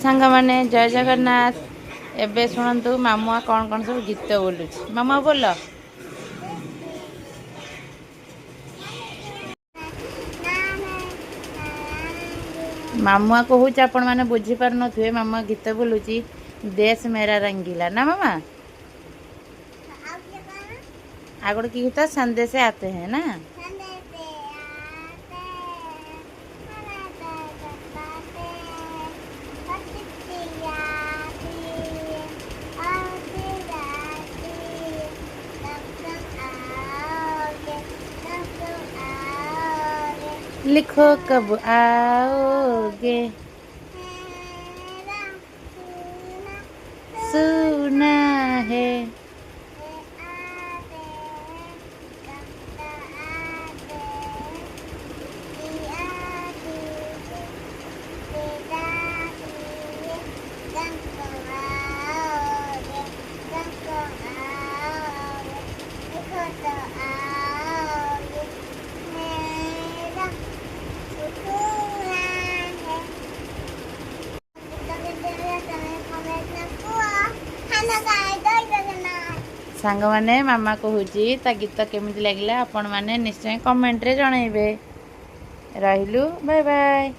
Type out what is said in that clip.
सांग माने जय जगन्नाथ। एबे शुणु मामुआ कौन कौन सब गीत बोलुँ। मामुआ बोल। मामुआ कहूँ आपण मैंने बुझीपार नुए मामुआ गीत बोलुची देश मेरा रंगीला ना मामा। आगोड़ की गीत संदेश आते हैं ना। लिखो कब आओगे सुना है। सांग माने मामा कहूँ ता गीत केमिति लगिला आपण माने निश्चय कमेंट रे जणाइबे। रहिलु बाय बाय।